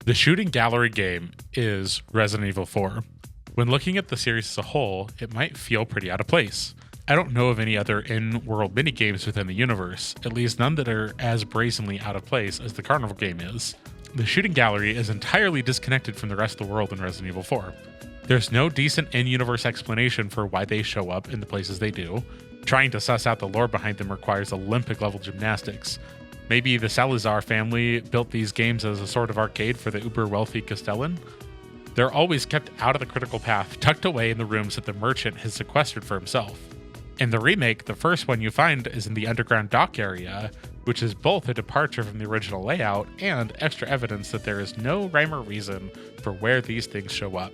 The shooting gallery game is Resident Evil 4. When looking at the series as a whole, it might feel pretty out of place. I don't know of any other in-world minigames within the universe, at least none that are as brazenly out of place as the Carnival game is. The shooting gallery is entirely disconnected from the rest of the world in Resident Evil 4. There's no decent in-universe explanation for why they show up in the places they do. Trying to suss out the lore behind them requires Olympic-level gymnastics. Maybe the Salazar family built these games as a sort of arcade for the uber-wealthy Castellan? They're always kept out of the critical path, tucked away in the rooms that the merchant has sequestered for himself. In the remake, the first one you find is in the underground dock area, which is both a departure from the original layout and extra evidence that there is no rhyme or reason for where these things show up.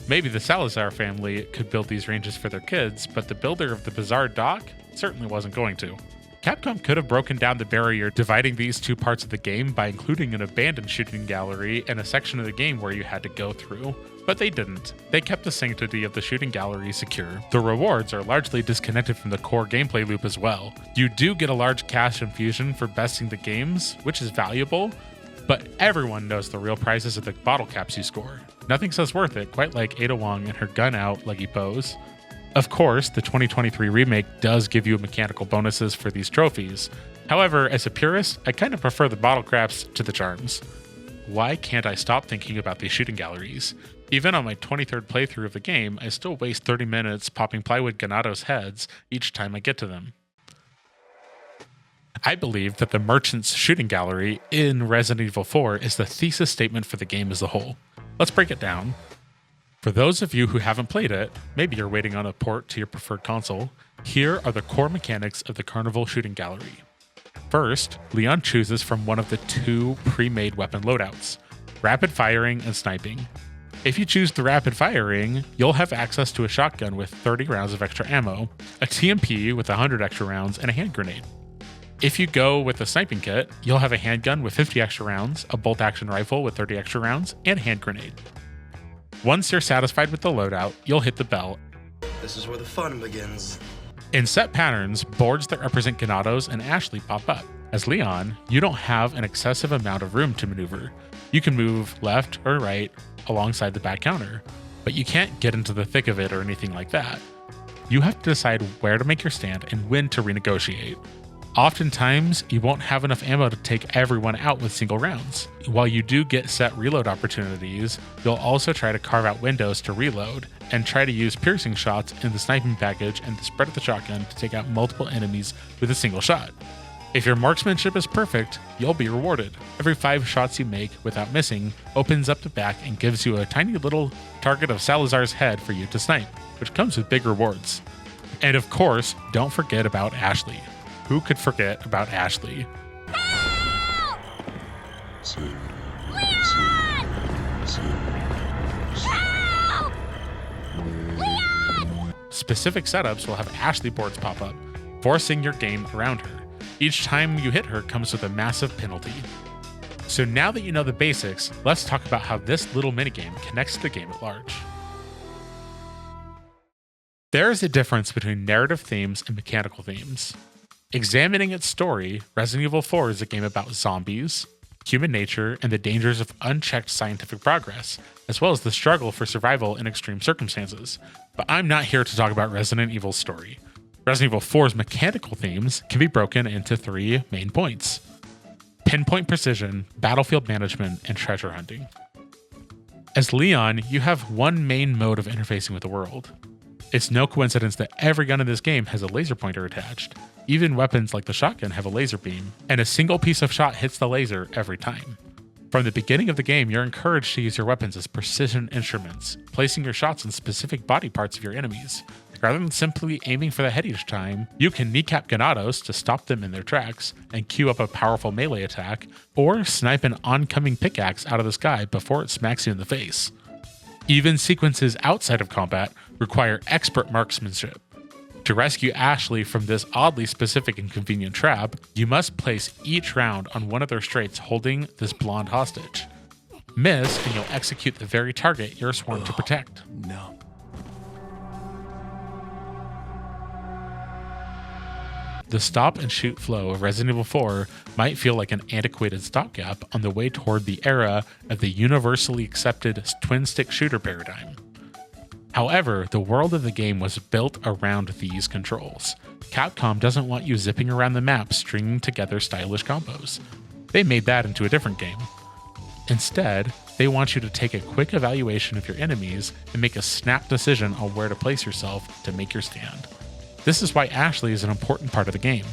Maybe the Salazar family could build these ranges for their kids, but the builder of the bizarre dock certainly wasn't going to. Capcom could have broken down the barrier dividing these two parts of the game by including an abandoned shooting gallery and a section of the game where you had to go through, but they didn't. They kept the sanctity of the shooting gallery secure. The rewards are largely disconnected from the core gameplay loop as well. You do get a large cash infusion for besting the games, which is valuable, but everyone knows the real prizes are the bottle caps you score. Nothing says worth it quite like Ada Wong and her gun out leggy pose. Of course, the 2023 remake does give you mechanical bonuses for these trophies. However, as a purist, I kind of prefer the bottle caps to the charms. Why can't I stop thinking about these shooting galleries? Even on my 23rd playthrough of the game, I still waste 30 minutes popping plywood Ganados heads each time I get to them. I believe that the Merchant's shooting gallery in Resident Evil 4 is the thesis statement for the game as a whole. Let's break it down. For those of you who haven't played it, maybe you're waiting on a port to your preferred console, here are the core mechanics of the Carnival shooting gallery. First, Leon chooses from one of the two pre-made weapon loadouts, rapid firing and sniping. If you choose the rapid firing, you'll have access to a shotgun with 30 rounds of extra ammo, a TMP with 100 extra rounds, and a hand grenade. If you go with the sniping kit, you'll have a handgun with 50 extra rounds, a bolt-action rifle with 30 extra rounds, and a hand grenade. Once you're satisfied with the loadout, you'll hit the bell. This is where the fun begins. In set patterns, boards that represent Ganados and Ashley pop up. As Leon, you don't have an excessive amount of room to maneuver. You can move left or right alongside the back counter, but you can't get into the thick of it or anything like that. You have to decide where to make your stand and when to renegotiate. Oftentimes, you won't have enough ammo to take everyone out with single rounds. While you do get set reload opportunities, you'll also try to carve out windows to reload and try to use piercing shots in the sniping package and the spread of the shotgun to take out multiple enemies with a single shot. If your marksmanship is perfect, you'll be rewarded. Every 5 shots you make without missing opens up the back and gives you a tiny little target of Salazar's head for you to snipe, which comes with big rewards. And of course, don't forget about Ashley. Who could forget about Ashley? Help! Leon! Help! Leon! Specific setups will have Ashley boards pop up, forcing your game around her. Each time you hit her comes with a massive penalty. So now that you know the basics, let's talk about how this little minigame connects to the game at large. There is a difference between narrative themes and mechanical themes. Examining its story, Resident Evil 4 is a game about zombies, human nature, and the dangers of unchecked scientific progress, as well as the struggle for survival in extreme circumstances. But I'm not here to talk about Resident Evil's story. Resident Evil 4's mechanical themes can be broken into 3 main points: pinpoint precision, battlefield management, and treasure hunting. As Leon, you have one main mode of interfacing with the world. It's no coincidence that every gun in this game has a laser pointer attached. Even weapons like the shotgun have a laser beam, and a single piece of shot hits the laser every time. From the beginning of the game, you're encouraged to use your weapons as precision instruments, placing your shots in specific body parts of your enemies. Rather than simply aiming for the head each time, you can kneecap Ganados to stop them in their tracks and queue up a powerful melee attack, or snipe an oncoming pickaxe out of the sky before it smacks you in the face. Even sequences outside of combat require expert marksmanship. To rescue Ashley from this oddly specific and convenient trap, you must place each round on one of their straights holding this blonde hostage. Miss, and you'll execute the very target you're sworn to protect. No. The stop and shoot flow of Resident Evil 4 might feel like an antiquated stopgap on the way toward the era of the universally accepted twin-stick shooter paradigm. However, the world of the game was built around these controls. Capcom doesn't want you zipping around the map stringing together stylish combos. They made that into a different game. Instead, they want you to take a quick evaluation of your enemies and make a snap decision on where to place yourself to make your stand. This is why Ashley is an important part of the game.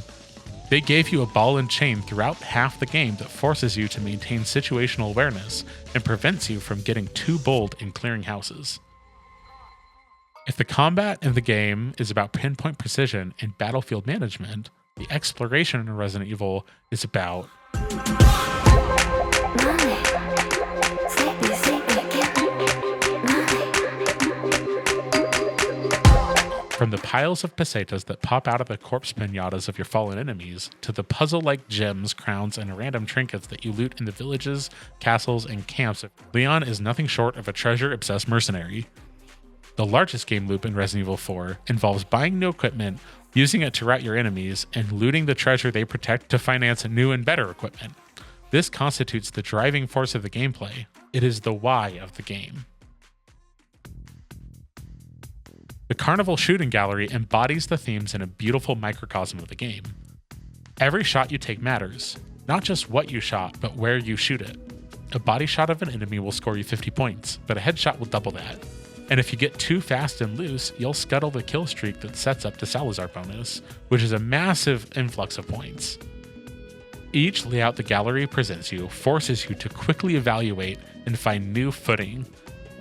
They gave you a ball and chain throughout half the game that forces you to maintain situational awareness and prevents you from getting too bold in clearing houses. If the combat in the game is about pinpoint precision and battlefield management, the exploration in Resident Evil is about from the piles of pesetas that pop out of the corpse pinatas of your fallen enemies, to the puzzle-like gems, crowns, and random trinkets that you loot in the villages, castles, and camps, Leon is nothing short of a treasure-obsessed mercenary. The largest game loop in Resident Evil 4 involves buying new equipment, using it to rout your enemies, and looting the treasure they protect to finance new and better equipment. This constitutes the driving force of the gameplay. It is the why of the game. The Carnival Shooting Gallery embodies the themes in a beautiful microcosm of the game. Every shot you take matters, not just what you shot, but where you shoot it. A body shot of an enemy will score you 50 points, but a headshot will double that. And if you get too fast and loose, you'll scuttle the kill streak that sets up the Salazar bonus, which is a massive influx of points. Each layout the gallery presents you forces you to quickly evaluate and find new footing.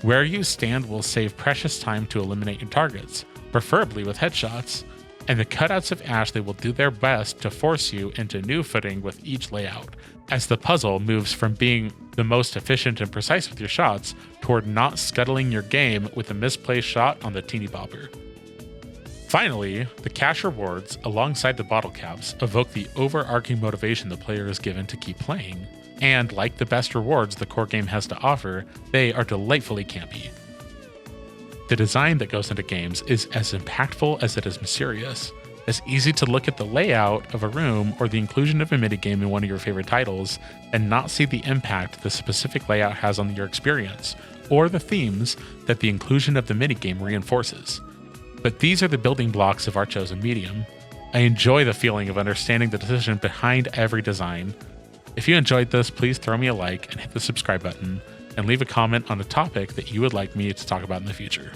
Where you stand will save precious time to eliminate your targets, preferably with headshots, and the cutouts of Ashley will do their best to force you into new footing with each layout, as the puzzle moves from being the most efficient and precise with your shots toward not scuttling your game with a misplaced shot on the teeny bopper. Finally, the cash rewards, alongside the bottle caps, evoke the overarching motivation the player is given to keep playing. And like the best rewards the core game has to offer, they are delightfully campy. The design that goes into games is as impactful as it is mysterious. It's easy to look at the layout of a room or the inclusion of a minigame in one of your favorite titles and not see the impact the specific layout has on your experience, or the themes that the inclusion of the minigame reinforces. But these are the building blocks of our chosen medium. I enjoy the feeling of understanding the decision behind every design. If you enjoyed this, please throw me a like and hit the subscribe button, and leave a comment on a topic that you would like me to talk about in the future.